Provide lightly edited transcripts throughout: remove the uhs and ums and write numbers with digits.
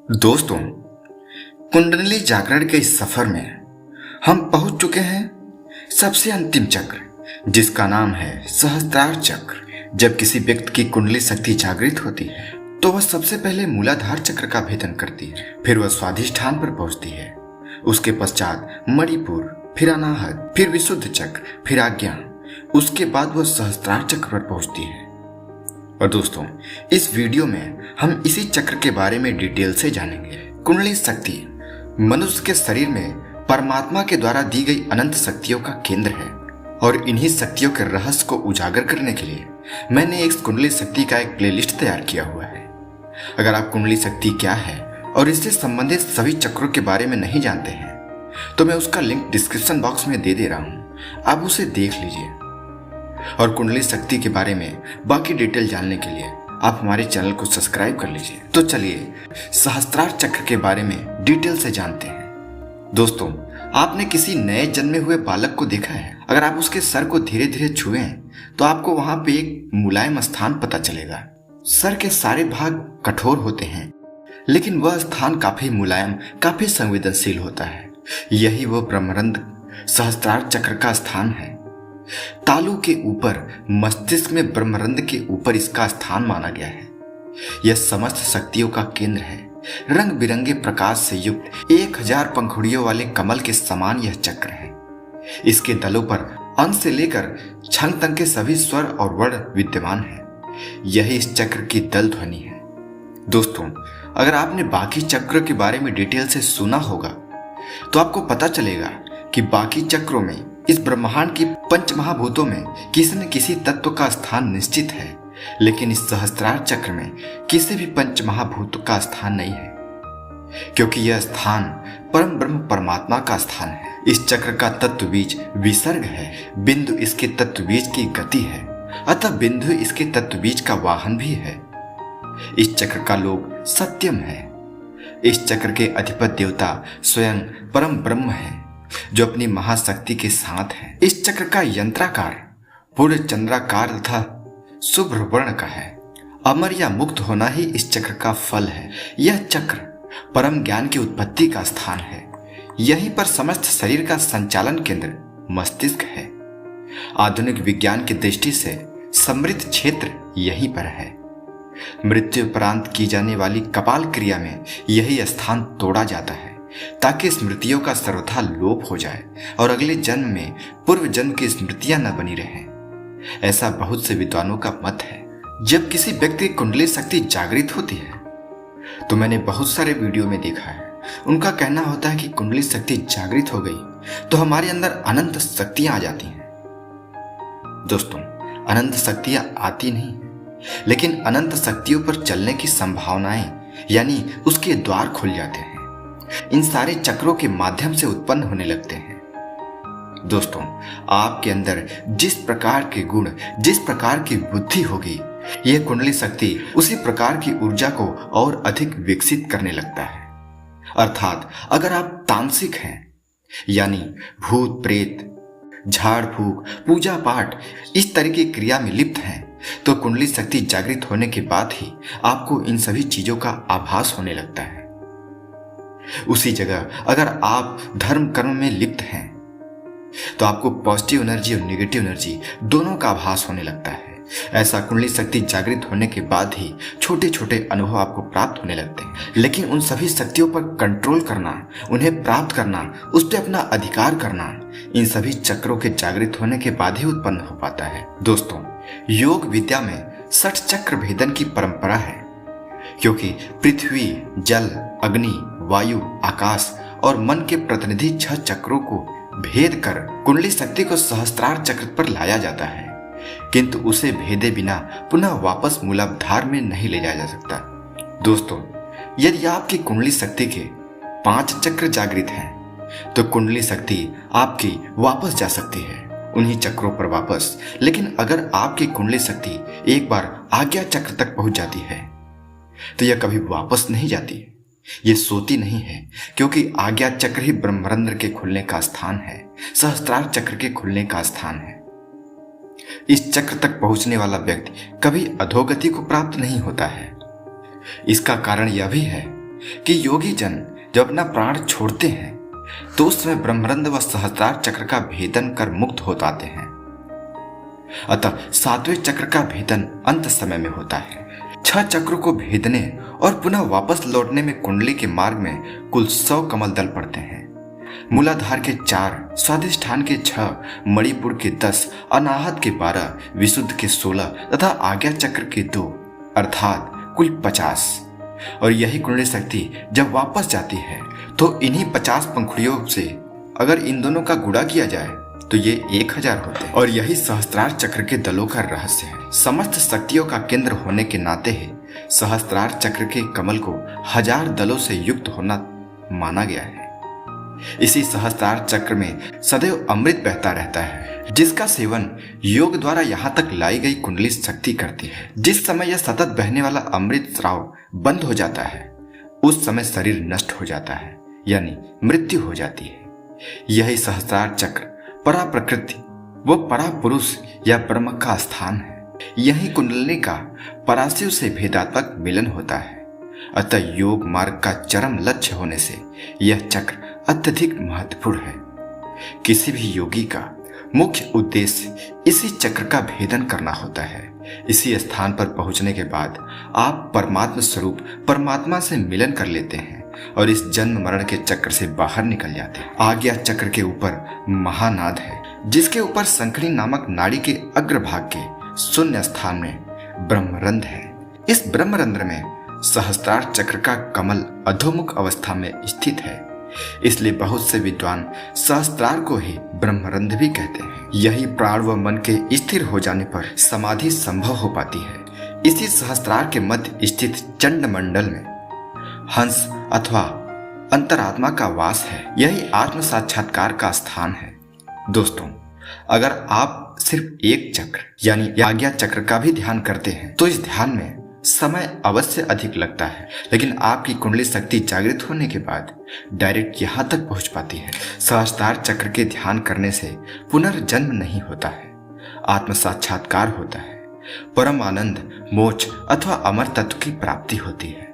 दोस्तों, कुंडली जागरण के इस सफर में हम पहुंच चुके हैं सबसे अंतिम चक्र, जिसका नाम है सहस्त्रार चक्र। जब किसी व्यक्ति की कुंडली शक्ति जागृत होती है तो वह सबसे पहले मूलाधार चक्र का भेदन करती है, फिर वह स्वाधिष्ठान पर पहुंचती है। उसके पश्चात मणिपुर, फिर अनाहत, फिर विशुद्ध चक्र, फिर आज्ञा, उसके बाद वह सहस्त्रार चक्र पर पहुंचती है। और दोस्तों, इस वीडियो में हम इसी चक्र के बारे में डिटेल से जानेंगे। कुंडली शक्ति मनुष्य के शरीर में परमात्मा के द्वारा दी गई अनंत शक्तियों का केंद्र है, और इन्हीं शक्तियों के रहस्य को उजागर करने के लिए मैंने एक कुंडली शक्ति का एक प्लेलिस्ट तैयार किया हुआ है। अगर आप कुंडली शक्ति क्या है और इससे संबंधित सभी चक्रों के बारे में नहीं जानते हैं तो मैं उसका लिंक डिस्क्रिप्शन बॉक्स में दे रहा हूँ, आप उसे देख लीजिए। और कुंडली शक्ति के बारे में बाकी डिटेल जानने के लिए आप हमारे चैनल को सब्सक्राइब कर लीजिए। तो चलिए सहस्त्रार चक्र के बारे में डिटेल से जानते हैं। दोस्तों, आपने किसी नए जन्मे हुए बालक को देखा है? अगर आप उसके सर को धीरे धीरे छुएं तो आपको वहां पे एक मुलायम स्थान पता चलेगा। सर के सारे भाग कठोर होते हैं, लेकिन वह स्थान काफी मुलायम, काफी संवेदनशील होता है। यही वो ब्रह्मरंध्र सहस्त्रार चक्र का स्थान है। तालू के ऊपर मस्तिष्क में ब्रह्मरंध्र के ऊपर इसका स्थान माना गया है। यह समस्त शक्तियों का केंद्र है। रंग बिरंगे प्रकाश से युक्त 1000 पंखुड़ियों वाले कमल के समान यह चक्र है। इसके दलों पर अंश से लेकर छंग तक के सभी स्वर और वर्ण विद्यमान है। यही इस चक्र की दल ध्वनि है। दोस्तों, अगर आपने बाकी चक्रों के बारे में डिटेल से सुना होगा तो आपको पता चलेगा कि बाकी चक्रों में, इस ब्रह्मांड की पंच महाभूतों में किसी न किसी तत्व का स्थान निश्चित है, लेकिन इस सहस्त्रार चक्र में किसी भी पंच महाभूत का स्थान नहीं है, क्योंकि यह स्थान परम ब्रह्म परमात्मा का स्थान है। इस चक्र का तत्व बीज विसर्ग है। बिंदु इसके तत्व बीज की गति है, अतः बिंदु इसके तत्व बीज का वाहन भी है। इस चक्र का लोक सत्यम है। इस चक्र के अधिपति देवता स्वयं परम ब्रह्म है, जो अपनी महाशक्ति के साथ है। इस चक्र का यंत्राकार पूर्ण चंद्राकार तथा शुभ्र वर्ण का है। अमर या मुक्त होना ही इस चक्र का फल है। यह चक्र परम ज्ञान की उत्पत्ति का स्थान है। यहीं पर समस्त शरीर का संचालन केंद्र मस्तिष्क है। आधुनिक विज्ञान की दृष्टि से समृद्ध क्षेत्र यहीं पर है। मृत्यु उपरांत की जाने वाली कपाल क्रिया में यही स्थान तोड़ा जाता है, ताकि स्मृतियों का सर्वथा लोप हो जाए और अगले जन्म में पूर्व जन्म की स्मृतियां न बनी रहें। ऐसा बहुत से विद्वानों का मत है। जब किसी व्यक्ति की कुंडली शक्ति जागृत होती है तो मैंने बहुत सारे वीडियो में देखा है, उनका कहना होता है कि कुंडली शक्ति जागृत हो गई तो हमारे अंदर अनंत शक्तियां आ जाती हैं। दोस्तों, अनंत शक्तियां आती नहीं, लेकिन अनंत शक्तियों पर चलने की संभावनाएं यानी उसके द्वार खुल जाते हैं। इन सारे चक्रों के माध्यम से उत्पन्न होने लगते हैं। दोस्तों, आपके अंदर जिस प्रकार के गुण, जिस प्रकार की बुद्धि होगी, यह कुंडली शक्ति उसी प्रकार की ऊर्जा को और अधिक विकसित करने लगता है। अर्थात अगर आप तांत्रिक हैं, यानी भूत प्रेत, झाड़ फूक, पूजा पाठ, इस तरह की क्रिया में लिप्त हैं, तो कुंडली शक्ति जागृत होने के बाद ही आपको इन सभी चीजों का आभास होने लगता है। उसी जगह अगर आप धर्म कर्म में लिप्त हैं तो आपको पॉजिटिव एनर्जी और नेगेटिव एनर्जी दोनों का आभास होने लगता है। ऐसा कुंडली शक्ति जागृत होने के बाद ही छोटे छोटे अनुभव आपको प्राप्त होने लगते हैं, लेकिन उन सभी शक्तियों पर कंट्रोल करना, उन्हें प्राप्त करना, उस पर अपना अधिकार करना, इन सभी चक्रों के जागृत होने के बाद ही उत्पन्न हो पाता है। दोस्तों, योग विद्या में 60 चक्र भेदन की परंपरा है, क्योंकि पृथ्वी, जल, अग्नि, वायु, आकाश और मन के प्रतिनिधि 6 चक्रों को भेद कर कुंडली शक्ति को सहस्त्रार चक्र पर लाया जाता है, किंतु उसे भेदे बिना पुनः वापस मूलाधार में नहीं ले जाया जा सकता। दोस्तों, यदि आपकी कुंडली शक्ति के 5 चक्र जागृत हैं तो कुंडली शक्ति आपकी वापस जा सकती है उन्हीं चक्रों पर वापस। लेकिन अगर आपकी कुंडली शक्ति एक बार आज्ञा चक्र तक पहुंच जाती है तो यह कभी वापस नहीं जाती। यह सोती नहीं है, क्योंकि आज्ञा चक्र ही ब्रह्मरंध्र के खुलने का स्थान है, सहस्त्रार चक्र के खुलने का स्थान है। इस चक्र तक पहुंचने वाला व्यक्ति कभी अधोगति को प्राप्त नहीं होता है। इसका कारण यह भी है कि योगी जन जब अपना प्राण छोड़ते हैं तो उस समय ब्रह्मरंध्र व सहस्त्रार चक्र का भेदन कर मुक्त हो जाते हैं। अतः 7वें चक्र का भेदन अंत समय में होता है। 6 चक्रों को भेदने और पुनः वापस लौटने में कुंडली के मार्ग में कुल 100 कमल दल पड़ते हैं। मूलाधार के 4, स्वाधिष्ठान के 6, मणिपुर के 10, अनाहत के 12, विशुद्ध के 16 तथा आज्ञा चक्र के 2 अर्थात कुल 50। और यही कुंडली शक्ति जब वापस जाती है तो इन्हीं 50 पंखुड़ियों से अगर इन दोनों का गुणा किया जाए तो ये 1000 होते हैं। और यही सहस्त्रार चक्र के दलों का रहस्य है। समस्त शक्तियों का केंद्र होने के नाते ही सहस्त्रार चक्र के कमल को 1000 दलों से युक्त होना माना गया है। इसी सहस्त्रार चक्र में सदैव अमृत बहता रहता है, जिसका सेवन योग द्वारा यहाँ तक लाई गई कुंडली शक्ति करती है। जिस समय यह सतत बहने वाला अमृत स्राव बंद हो जाता है उस समय शरीर नष्ट हो जाता है, यानी मृत्यु हो जाती है। यही सहस्त्रार चक्र परा प्रकृति व परा पुरुष या ब्रह्म का स्थान है। यही कुंडलिनी का पराशिव से भेदात्मक मिलन होता है। अतः योग मार्ग का चरम लक्ष्य होने से यह चक्र अत्यधिक महत्वपूर्ण है। किसी भी योगी का मुख्य उद्देश्य इसी चक्र का भेदन करना होता है। इसी स्थान पर पहुंचने के बाद आप परमात्मा स्वरूप परमात्मा से मिलन कर लेते हैं और इस जन्म मरण के चक्र से बाहर निकल जाते हैं। आज्ञा चक्र के ऊपर महानाद है, जिसके ऊपर संकड़ी नामक नाड़ी के अग्रभाग के शून्य स्थान में ब्रह्मरंध्र है। इस ब्रह्मरंध्र में सहस्त्रार चक्र का कमल अधोमुख अवस्था में स्थित है, इसलिए बहुत से विद्वान सहस्त्रार को ही ब्रह्मरंध्र भी कहते हैं। यही प्राण व मन के स्थिर हो जाने पर समाधि संभव हो पाती है। इसी सहस्त्रार के मध्य स्थित चंड मंडल में हंस अथवा अंतरात्मा का वास है। यही आत्म साक्षात्कार का स्थान है। दोस्तों, अगर आप सिर्फ एक चक्र यानी आज्ञा चक्र का भी ध्यान करते हैं तो इस ध्यान में समय अवश्य अधिक लगता है, लेकिन आपकी कुंडली शक्ति जागृत होने के बाद डायरेक्ट यहाँ तक पहुँच पाती है। सहस्त्रार चक्र के ध्यान करने से पुनर्जन्म नहीं होता है, आत्म साक्षात्कार होता है। परम आनंद, मोक्ष अथवा अमर तत्व की प्राप्ति होती है।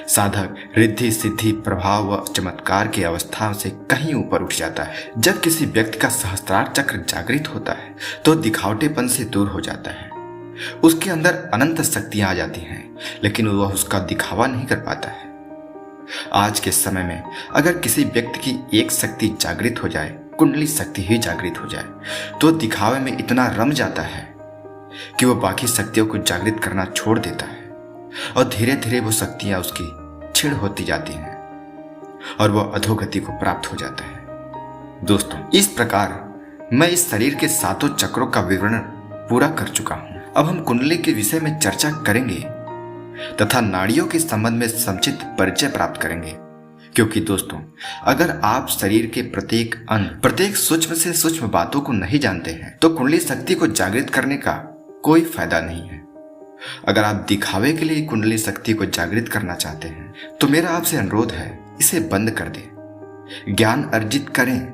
साधक रिद्धि सिद्धि प्रभाव व चमत्कार की अवस्था से कहीं ऊपर उठ जाता है। जब किसी व्यक्ति का सहस्त्रार चक्र जागृत होता है तो दिखावटेपन से दूर हो जाता है। उसके अंदर अनंत शक्तियां आ जाती हैं, लेकिन वह उसका दिखावा नहीं कर पाता है। आज के समय में अगर किसी व्यक्ति की एक शक्ति जागृत हो जाए, कुंडली शक्ति ही जागृत हो जाए, तो दिखावे में इतना रम जाता है कि वह बाकी शक्तियों को जागृत करना छोड़ देता है और धीरे धीरे वो शक्तियां उसकी क्षीण होती जाती हैं और वह अधोगति को प्राप्त हो जाता है। दोस्तों, इस प्रकार मैं इस शरीर के 7 चक्रों का विवरण पूरा कर चुका हूं। अब हम कुंडली के विषय में चर्चा करेंगे तथा नाड़ियों के संबंध में समुचित परिचय प्राप्त करेंगे, क्योंकि दोस्तों, अगर आप शरीर के प्रत्येक अंग, प्रत्येक सूक्ष्म से सूक्ष्म बातों को नहीं जानते हैं तो कुंडली शक्ति को जागृत करने का कोई फायदा नहीं है। अगर आप दिखावे के लिए कुंडली शक्ति को जागृत करना चाहते हैं तो मेरा आपसे अनुरोध है, इसे बंद कर दें। ज्ञान अर्जित करें,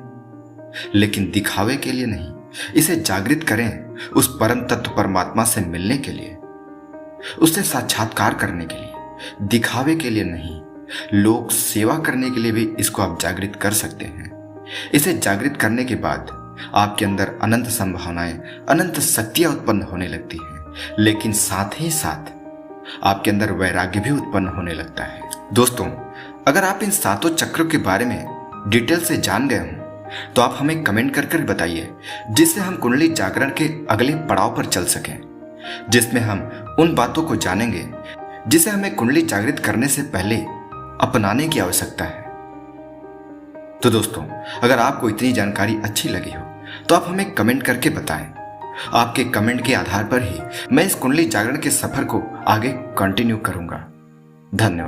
लेकिन दिखावे के लिए नहीं। इसे जागृत करें उस परम तत्व परमात्मा से मिलने के लिए, उससे साक्षात्कार करने के लिए, दिखावे के लिए नहीं। लोक सेवा करने के लिए भी इसको आप जागृत कर सकते हैं। इसे जागृत करने के बाद आपके अंदर अनंत संभावनाएं, अनंत शक्तियां उत्पन्न होने लगती हैं, लेकिन साथ ही साथ आपके अंदर वैराग्य भी उत्पन्न होने लगता है। दोस्तों, अगर आप इन 7 चक्रों के बारे में डिटेल से जान गए हों तो आप हमें कमेंट कर बताइए, जिससे हम कुंडली जागरण के अगले पड़ाव पर चल सकें, जिसमें हम उन बातों को जानेंगे जिसे हमें कुंडली जागृत करने से पहले अपनाने की आवश्यकता है। तो दोस्तों, अगर आपको इतनी जानकारी अच्छी लगी हो तो आप हमें कमेंट करके बताएं। आपके कमेंट के आधार पर ही मैं इस कुंडली जागरण के सफर को आगे कंटिन्यू करूंगा। धन्यवाद।